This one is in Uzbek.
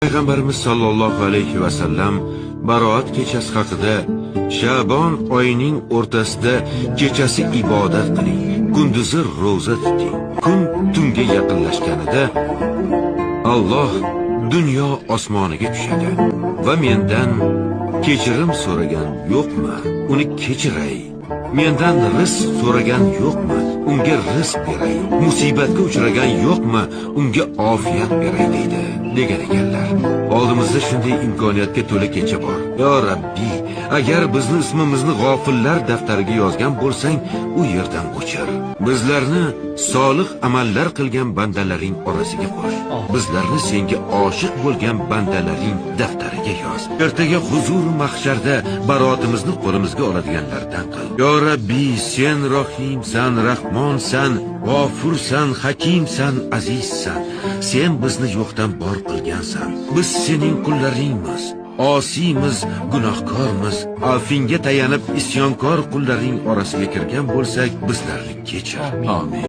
Payg'ambarimiz sollallohu alayhi va sallam Baroat kechasi haqida Sha'bon oyining o'rtasida kechasi ibodat qiling, kunduzi ro'za tuting. Kun tunga yaqinlashganida Alloh dunyo osmoniga tushadi va mendan kechirim so'ragan yo'qmi, uni kechiray. Mendan rizq so'ragan yo'qmi, unga rizq beray. Musibatga uchragan yo'qmi, unga ofiyat beray deydi degan ekanlar. Oldimizda shunday imkoniyatga to'la kecha bor. Yo Rabbiy, agar bizni ismimizni g'ofillar daftariga yozgan bo'lsang, u yerdan o'chir. Bizlarni solih amallar qilgan bandalaring orasiga qo'sh. Bizlarni senga oshiq bo'lgan bandalaring daftariga yoz. Ertaga huzur mahsharda baroatimizni qo'limizga oladiganlardan qil. Yo Rabbiy, sen Rohimsan, Rahmonsan, G'ofursan, Hakimsan, Azizsan. Sen bizni yo'qdan bor qilgansan. Biz sening qullaringmiz. Osiymiz, gunohkormiz. Afinga tayanib isyonkor qullaring orasiga kirgan bo'lsak, bizlarni kechir. Amin.